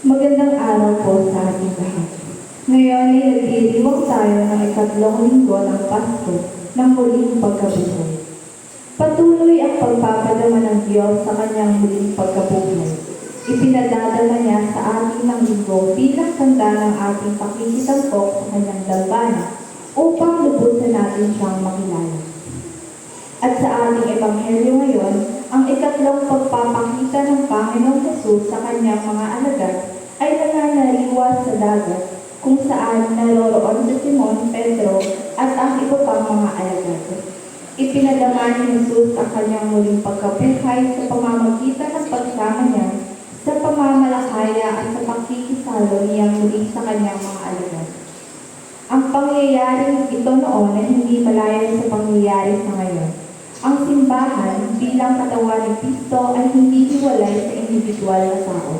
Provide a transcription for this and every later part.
Magandang araw po sa ating lahat. Ngayon ay nagdiriwang tayo ng ikatlong linggo ng Pasko ng muling pagkabuhay. Patuloy ang pagpapadama ng Diyos sa kanyang muling pagkabuhay. Ipinadadama niya sa ating ng linggo bilang tanda ng ating pakikitampok sa kanyang dambana upang lubusan natin siyang makilala. At sa ating ebanghelyo ngayon, ang ikatlong pagpapakita ng Panginoong Hesus sa kanyang mga alagad ay nananaliwas sa dagat kung saan naroroon si Simon, Pedro at ang iba pang mga alagad. Ipinadama ni Hesus ang kanyang muling pagkabuhay sa pamamagitan ng pagsama niya sa pamamalakaya at sa pakikisalo niyang muli sa kanyang mga alagad. Ang pangyayaring ito noon ay hindi malayo sa pangyayari sa ngayon. Ang simbahan bilang katawan ni Kristo ay hindi hiwalay sa individual na tao.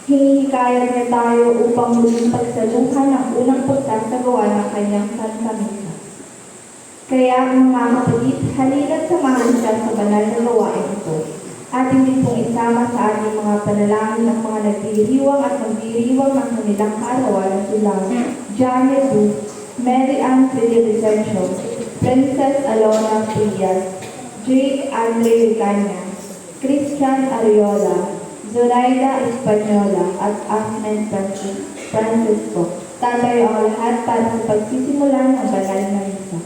Hinihikayat niya tayo upang muling pagsaluhan ang unang pagsasagawa ng kanyang Santa Misa. Kaya mga kapatid, halina't samahan siya sa banal na gawain ito. Ating din pong isama sa ating mga panalangin ng mga nagdiriwang at magdiriwang ng kanilang kaarawan na sila Janet Ruth, Mary Ann Vicencio, Princess Alona Frias, Jake Andre Vicania, Christian Ariola, Zoraida Española at Ahmed Francisco. Tatayo ang lahat para sa pagsisimula ng banal na misa.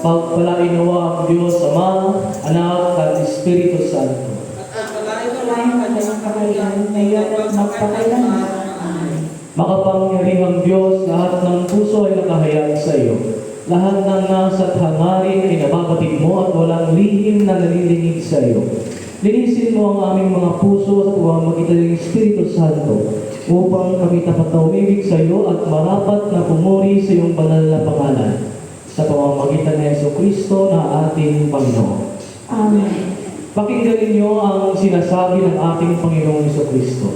Pagpalain nawa ang Diyos Ama, Anak at Espiritu Santo. Pagpalain ka ng kaharian ngayon at magpakailanman. Amen. Makapangyarihang Diyos, lahat ng puso ay nakahayag sa iyo. Lahat ng nasa at hangarin ay nababatid mo at walang lihim na nalilingig sa iyo. Linisin mo ang aming mga puso sa pamamagitan ng Espiritu Santo upang kami tapat na umibig sa iyo at marapat na pumuri sa iyong banal na pangalan sa pamamagitan ng Jesucristo na ating Panginoon. Amen. Pakinggan ninyo ang sinasabi ng ating Panginoong Jesucristo.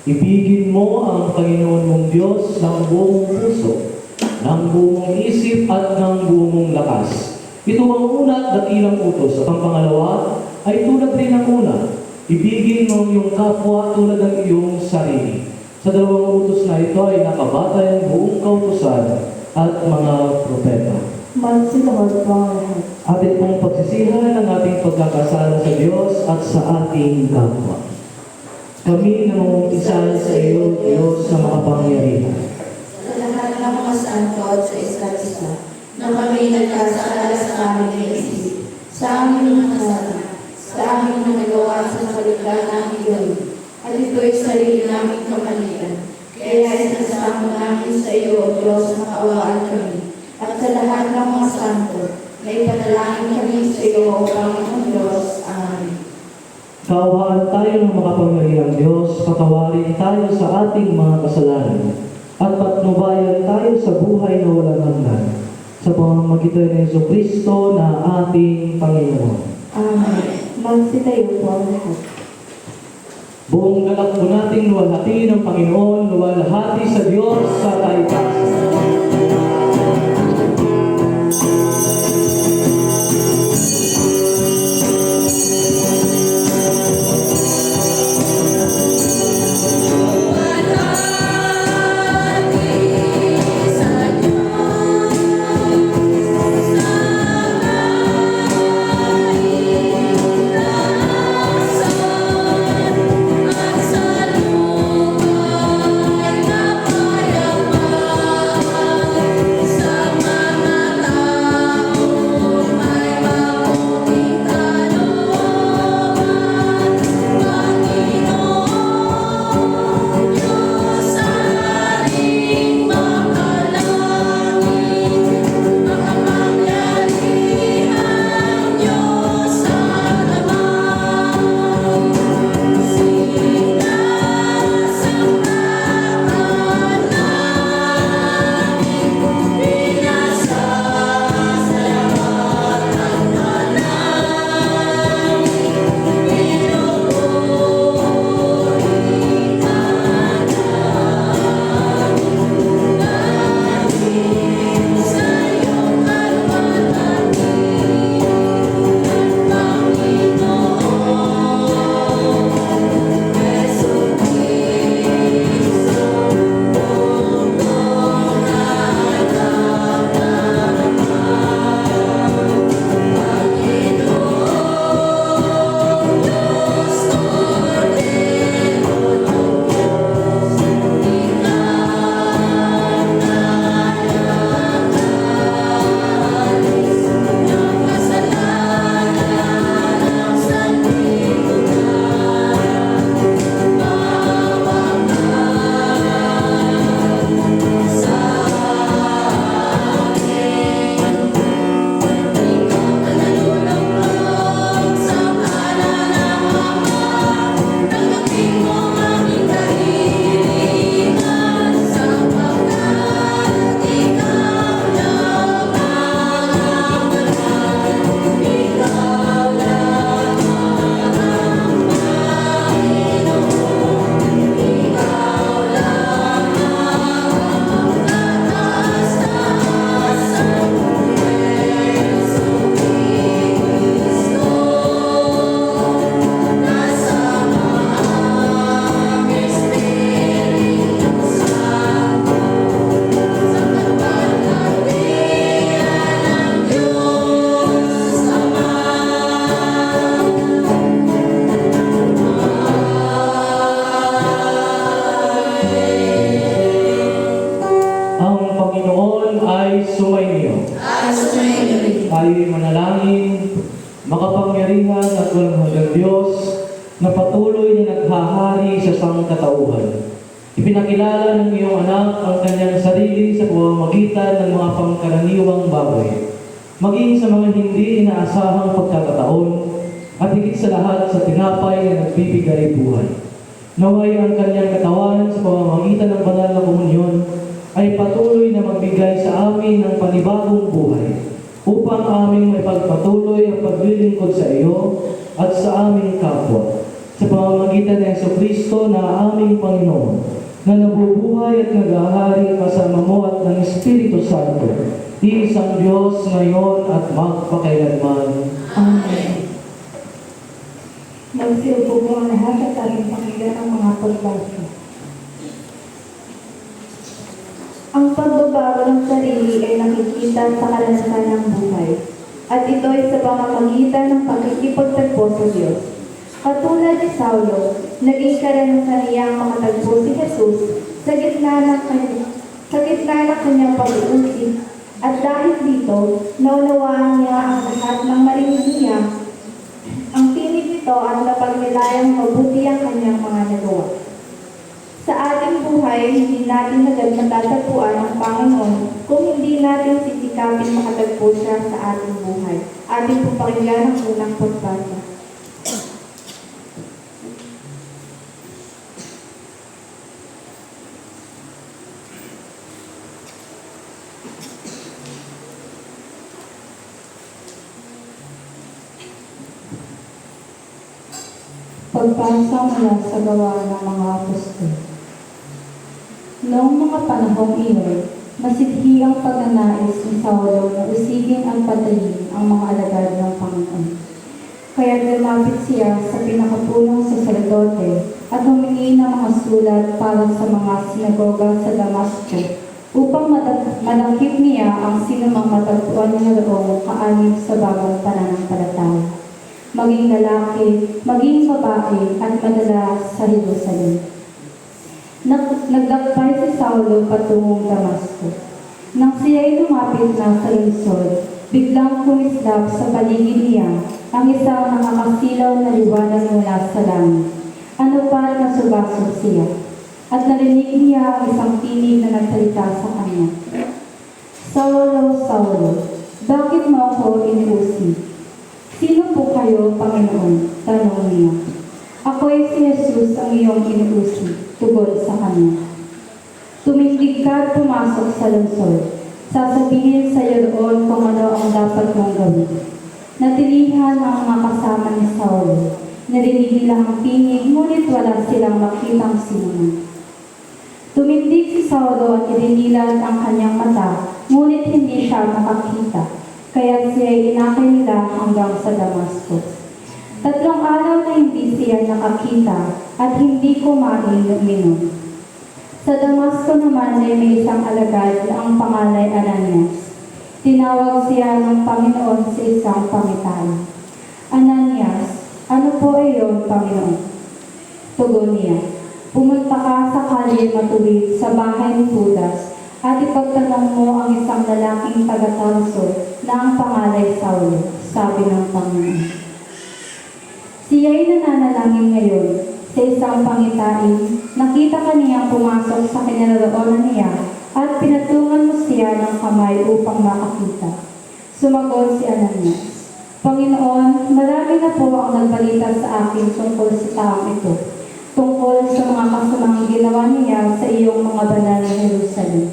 Ibigin mo ang Panginoon mong Diyos ng buong puso, ng buong isip at ng buong lakas. Ito ang una at dakilang utos. At ang pangalawa ay tulad rin ng una. Ibigin mo ang iyong kapwa tulad ng iyong sarili. Sa dalawang utos na ito ay nakabatay ang buong kautusan at mga propeta. Magsilahod po ang lahat. Atin pong pagsisihan ang ating pagkakasala sa Diyos at sa ating kapwa. Kami nangungisa sa iyo, Diyos na makapangyarihan. Sa lahat ng mga santo at sa isa't isa, na kami nagkasala sa aming isip, sa aming mga kasala, sa aming mga nagawa sa salita namin gawin, at ito'y sarili naming kamalian. Kaya isasama namin sa iyo, O Diyos, na kaawaan kami, at sa lahat ng mga santo, na ipanalangin kami sa iyo, O Panginoon Diyos. Amen. Kaawaan tayo ng makapangyarihang Diyos, patawarin tayo sa ating mga kasalanan, at patnubayan tayo sa buhay na walang hanggan, sa pamamagitan ng Jesucristo na ating Panginoon. Amen. Magsitayo po ang lahat. Buong galak po nating luwalhati ng Panginoon, luwalhati sa Diyos sa taitasan. Tayo'y manalangin, makapangyarihan at walang hanggang Diyos na patuloy na naghahari sa sangkatauhan. Ipinakilala ng iyong anak ang kanyang sarili sa pamamagitan ng mga pangkaraniwang bagay. Maging sa mga hindi inaasahang pagkakataon, at higit sa lahat sa tinapay na nagbibigay buhay. Naway ang kanyang katawan sa pamamagitan ng banal na komunyon ay patuloy na magbigay sa amin ng panibagong buhay upang aming may pagpatuloy ang paglilingkod sa iyo at sa aming kapwa sa pamamagitan ng Jesucristo na aming Panginoon na nabubuhay at naghahari kasama mo at ng Espiritu Santo, iisang Diyos ngayon at magpakailanman. Amen. Magsiupo po ang lahat at ating pakinggan ang mga pagbasa. Ang pagbabago ng sarili ay nakikita sa karanasan ng buhay, at ito ay sa pamamagitan ng pagkikipagtagpo sa Diyos. Katulad ni Saulo, naging karanasan niya ang makatagpo si Jesus sa gitna ng kanyang pag-uusig, at dahil dito, naunawaan niya ang lahat ng marinig niya. Ang tinig nito at napagnilayang mabuti ang kanyang mga nagawa. Sa ating buhay, hindi natin agad matatagpuan ang Panginoon kung hindi natin sisikapin makatagpo siya sa ating buhay. Ating pong pakinggan ang unang pagbasa. Pagbasa mula sa Gawa ng mga Apostol. Noong mga panahong iyon, masidhi ang pagnanais ni Saulo na usigin at patayin ang mga alagad ng Panginoon. Kaya lumapit siya sa pinakapunong saserdote at humingi ng mga sulat para sa mga sinagoga sa Damasco upang madakip niya ang sinumang matagpuan niya roong kaanib sa bagong pananampalataya, maging lalaki, maging babae, at madala sa Jerusalem. Nagdakbay si Saulo patungong Damasco. Nang siya'y lumapit na sa lungsod, biglang kumislap sa paligid niya ang isang nakakasilaw na liwanag mula sa langit. Ano pa na subasok siya, at narinig niya ang isang tinig na nagsalita sa kanya. Saulo, Saulo, bakit mo ako iniusig? Sino po kayo, Panginoon? Tanong niya. Ako'y si Jesus ang iyong inuusig, tugon sa kanya. Tumindig ka at pumasok sa lungsod. Sasabihin sa iyo doon kung ano ang dapat mong gawin. Natilihan ang mga kasama ni Saulo. Narinig nila ang tinig, ngunit wala silang makitang sinuman. Tumindig si Saulo at idinilat ang kanyang mata, ngunit hindi siya makakita. Kaya siya'y inakay nila hanggang sa Damascus. 3 araw na hindi siya nakakita at hindi kumain ng minom. Sa Damasco naman ay may isang alagad na ang pangalay Ananias. Tinawag siya ng Panginoon sa isang pangitain. Ananias, ano po iyon, Panginoon? Tugon niya, pumunta ka sa kalye matuwid sa bahay ni Judas at ipagtanong mo ang isang lalaking taga-Tarso na ang pangalay Saulo, sabi ng Panginoon. Siya'y nananalangin ngayon sa isang pangitain. Nakita ka niyang pumasok sa kinaroroonan niya at pinatungan mo siya ng kamay upang makakita. Sumagot si Ananias, Panginoon, marami na po ang nagbalita sa akin tungkol sa taong ito, tungkol sa mga kasamang ginawa niya sa iyong mga banal na Jerusalem.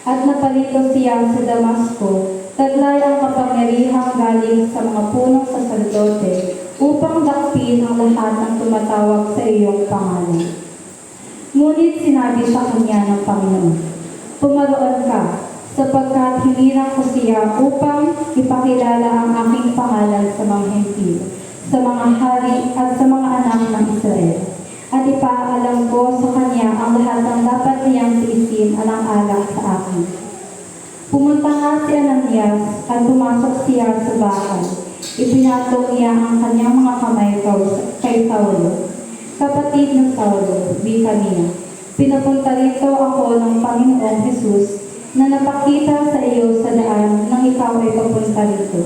At napalito siya sa Damasco, taglay ang kapangyarihang galing sa mga punong saserdote upang dakpin ang lahat ng tumatawag sa iyong pangalan. Ngunit sinabi sa kanya ng Panginoon, pumaroon ka, sapagkat hinirang ko siya upang ipakilala ang aking pangalan sa mga hentil, sa mga hari at sa mga anak ng Israel. At ipaalam ko sa kanya ang lahat ng dapat niyang tiisin alang-alang sa akin. Pumunta nga si Ananias at pumasok siya sa bahay. Ipinatong niya ang kanyang mga kamay kay Saulo. Kapatid ng Saulo, bika niya, pinapunta rito ako ng Panginoong Jesus na napakita sa iyo sa daan nang ikaw ay papunta rito.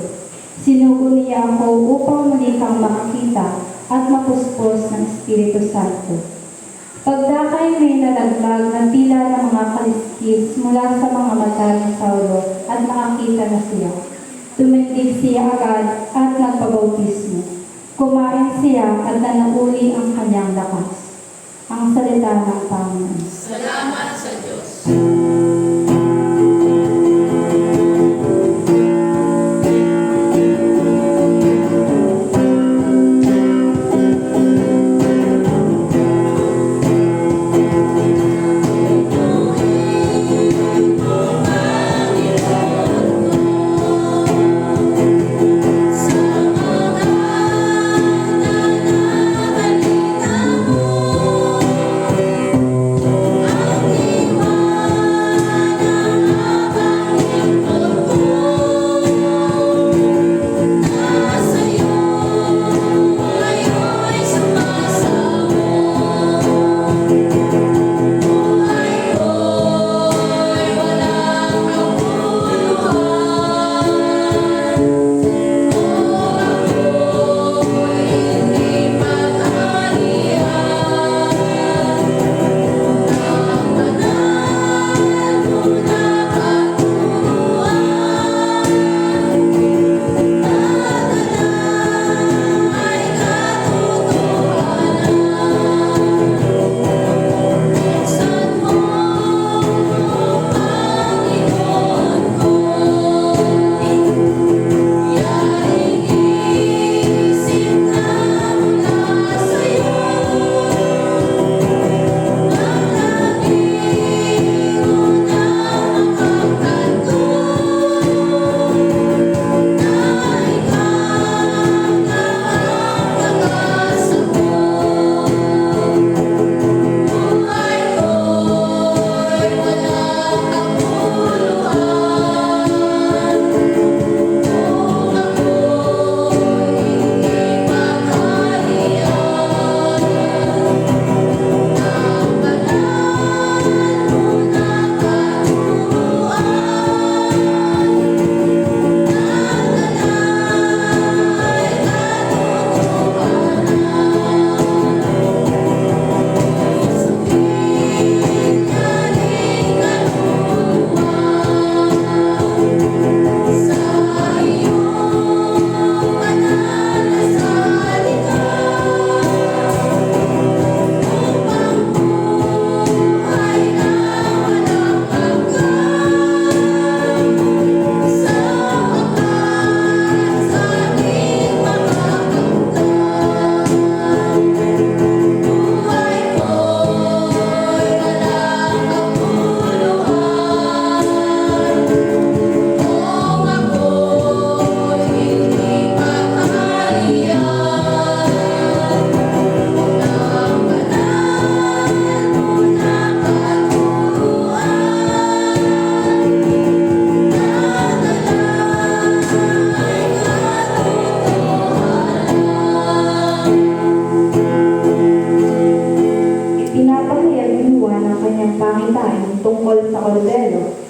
Sinugo niya ako upang muli kang makakita at mapuspos ng Espiritu Santo. Pagdakay may nalaglag na tila ng mga kaliskis mula sa mga mata ni Saulo at nakakita na siya. Tumindig siya agad at nagpabautismo. Kumain siya at nanauli ang kanyang lakas. Ang salita ng Panginoon. Salamat sa Diyos.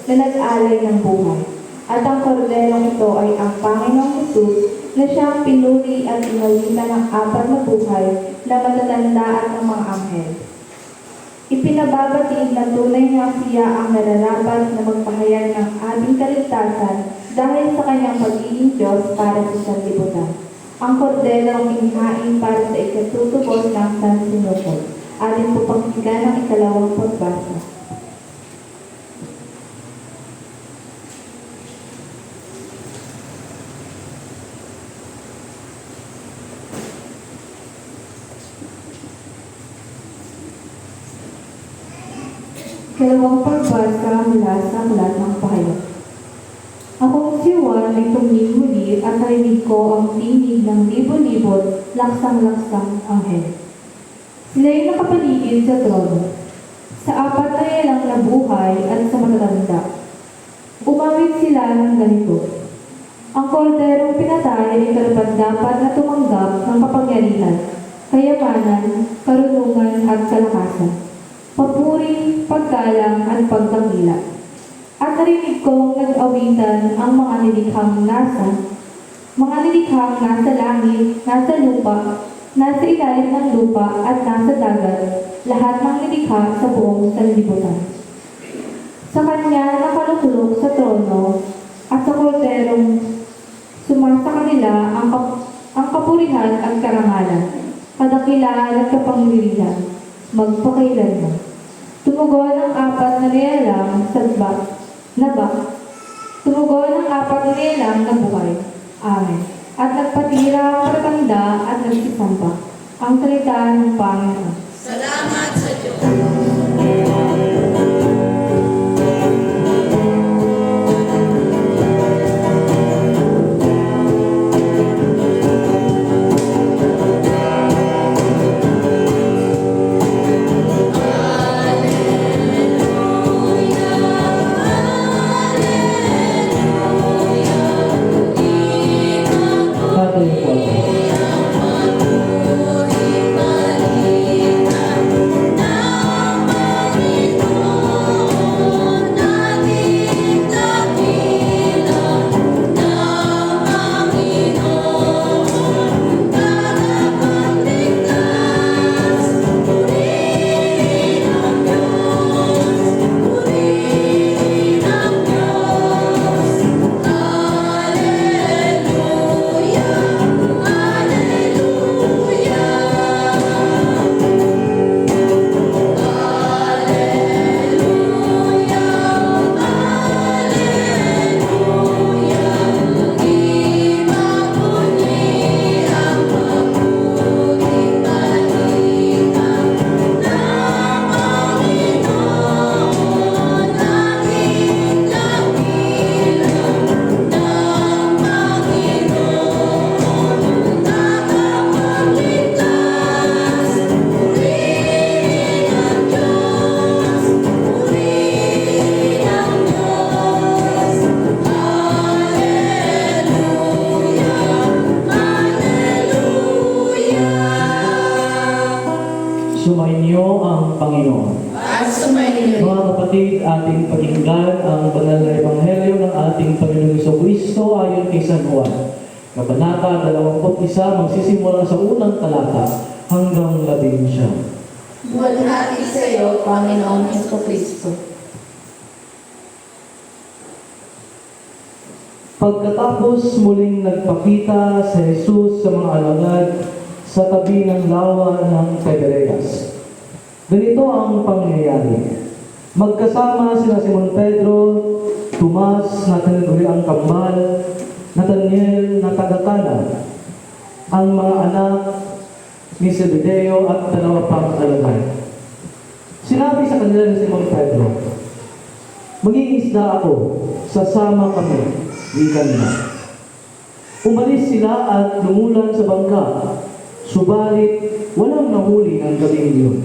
na nag-alay ng buhay. At ang korderong ito ay ang Panginoong Hesus na siyang pinuri at inawitan ng 4 na buhay na matatanda at ng mga anghel. Ipinababatid na tunay nga siya ang nararapat na magpahayag ng ating kaligtasan dahil sa kanyang pagiging Diyos para sa sanlibutan. Ang korderong inihain para sa ikatutubos ng San Sinopol. Atin po pakinggan ang ikalawang pagbasa. Ikalawang pagbasa mula sa aklat ng pahayag. Akong si Juan ay tumingin muli at narinig ko ang tinig ng libo-libot, laksang-laksang anghel. Sila'y nakapaligid sa trono, sa 4 na ilang na buhay at sa matatanda. Umawit sila ng ganito. Ang korderong pinatay ay karapat-dapat na tumanggap ng kapangyarihan, kayamanan, karunungan at kalakasan, papuri, paggalang at pagdangila. At narinig kong nag-awitan ang mga nilikhang nasa langit, nasa lupa, nasa ilalim ng lupa at nasa dagat, lahat ng nilikha sa buong sanlibutan. Sa kanya nakaluklok sa trono at sa korderong sumasa kanila ang ang kapurihan at karangalan, kadakilaan at kapangyarihan, magpakailanman. Tumugon ang apat na nilalang Tumugon ang apat na nilalang na buhay. Amen. At nagpatira ang pratanda at nagsisamba. Ang salita ng Panginoon. Salamat sa Diyos. Tatayo po ako. Sumainyo ang Panginoon. At sumainyo. Mga kapatid, ating pakinggan ang banal na ebanghelyo ng ating Panginoong Jesucristo ayon kay San Juan. Kabanata 21, magsisimula sa unang talata hanggang 11. Buwalhati sa iyo, Panginoong Jesucristo. Pagkatapos muling nagpakita si Jesus sa mga alagad sa tabi ng lawa ng Tiberías. Ganito ang pangyayari. Magkasama sina Simon Pedro, Tomas na tinaguri ang kambal, Nathaniel na taga-Cana, ang mga anak ni Zebedeo at dalawa pang alagad. Sinabi sa kanila ni Simon Pedro, "Mangingisda ako, sasama kami," wikan niya. Umalis sila at lumulan sa bangka, subalit walang nahuli ng gabing iyon.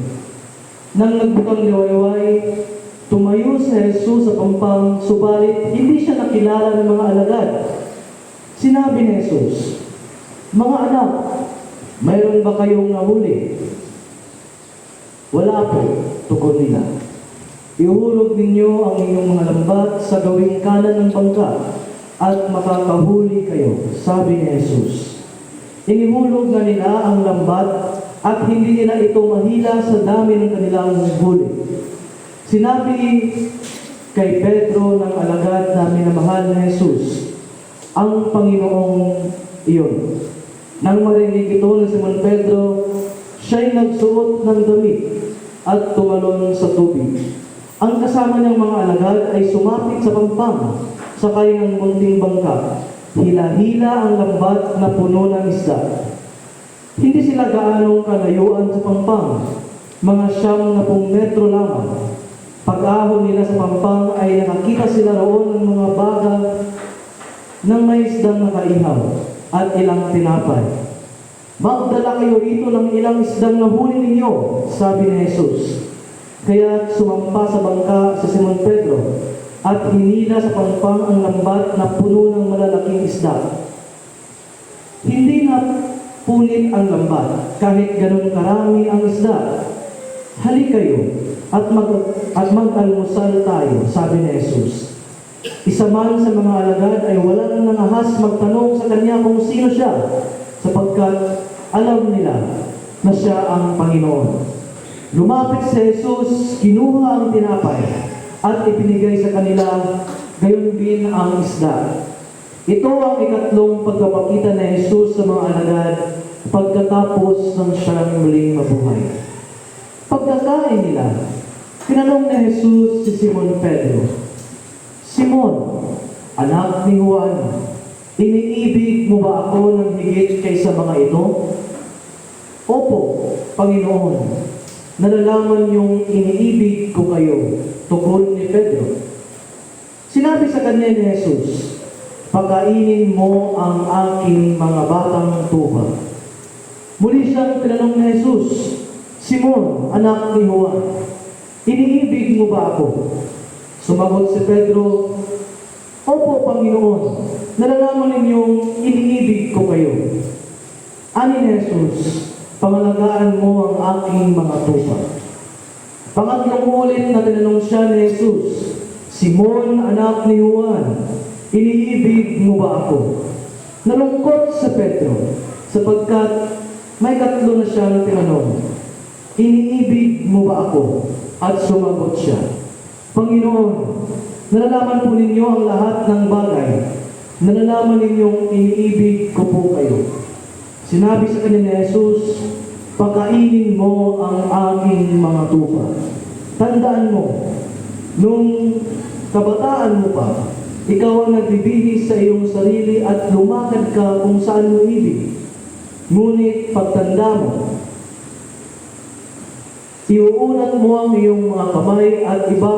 Nang nagbukang liwayway, tumayo si Jesus sa pampang, subalit hindi siya nakilala ng mga alagad. Sinabi ni Jesus, "Mga anak, mayroon ba kayong nahuli?" "Wala po," tugon nila. "Ihulog ninyo ang inyong mga lambat sa gawing kanan ng bangka at makakahuli kayo," sabi ni Jesus. Inihulog na nila ang lambat at hindi nila ito mahila sa dami ng kanilang huli. Sinabi kay Pedro ng alagad na minamahal ni Jesus, ang Panginoong iyon. Nang marinig ito ni Simon Pedro, siya'y nagsuot ng damit at tumalon sa tubig. Ang kasama niyang mga alagad ay sumapit sa pampang, sakay ng munting bangka. Hila-hila ang lambat na puno ng isda. Hindi sila gaanong kalayuan sa pampang, mga 9 metro lamang. Pag-ahon nila sa pampang ay nakakita sila roon ng mga baga ng may isdang nakaihaw at ilang tinapay. "Magdala kayo rito ng ilang isdang nahuli ninyo," sabi ni Jesus. Kaya sumampa sa bangka si Simon Pedro at hinila sa pampang ang lambat na puno ng malalaking isda. Hindi na punit ang lambat kahit ganun karami ang isda. "Halik kayo at mag-almusal tayo," sabi ni Jesus. Isa man sa mga alagad ay wala nang nangahas magtanong sa kanya kung sino siya, sapagkat alam nila na siya ang Panginoon. Lumapit si Jesus, kinuha ang tinapay at ibinigay sa kanila, gayon din ang isda. Ito ang ikatlong pagpapakita ni Jesus sa mga alagad pagkatapos ng siyang muling mabuhay. Pagkakain nila, tinanong ni Jesus si Simon Pedro, "Simon, anak ni Juan, iniibig mo ba ako ng higit kaysa mga ito?" "Opo, Panginoon, nalalaman niyong iniibig ko kayo," tugon ni Pedro. Sinabi sa kanya ni Jesus, "Pakainin mo ang aking mga batang tupa." Muli siyang tinanong ni Jesus, "Simon, anak ni Juan, iniibig mo ba ako?" Sumagot si Pedro, "Opo, Panginoon, nalalaman ninyong iniibig ko kayo." Ani ni Jesus, "Pangalagaan mo ang aking mga tupa." Pangatlong ulit na tinanong siya ni Jesus, "Simon, anak ni Juan, iniibig mo ba ako?" Nalungkot si Pedro, sapagkat may katlo na siyang tinanong, "Iniibig mo ba ako?" At sumagot siya, "Panginoon, nalalaman po ninyo ang lahat ng bagay. Nalalaman ninyong iniibig ko po kayo." Sinabi sa kanya ni Jesus, "Pakainin mo ang aking mga tupa." Tandaan mo, nung kabataan mo pa, ikaw ang nagbibihis sa iyong sarili at lumakad ka kung saan mo ibig. Ngunit pagtanda mo, iuunat mo ang iyong mga kamay at iba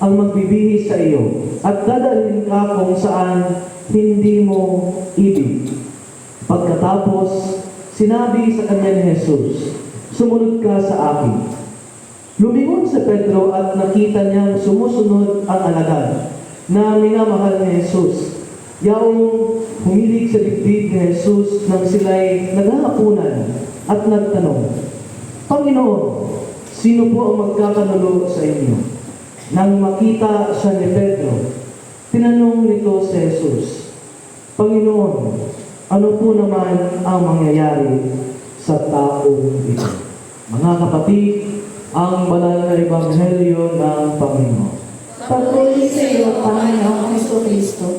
ang magbibihis sa iyo at dadalhin ka kung saan hindi mo ibig. Pagkatapos, sinabi sa kanya ni Jesus, "Sumunod ka sa akin." Lumingon si Pedro at nakita niyang sumusunod ang alagad na minamahal ni Jesus. Yaong humilig sa dibdib ni Jesus nang sila'y naghahapunan at nagtanong, "Panginoon, sino po ang magkakanulo sa inyo?" Nang makita siya ni Pedro, tinanong nito si Jesus, "Panginoon, ano po naman ang mangyayari sa taong ito?" Mga kapatid, ang banal na ebanghelyo ng Panginoon. Pagpuli sa iyo, Panginoong Kristo.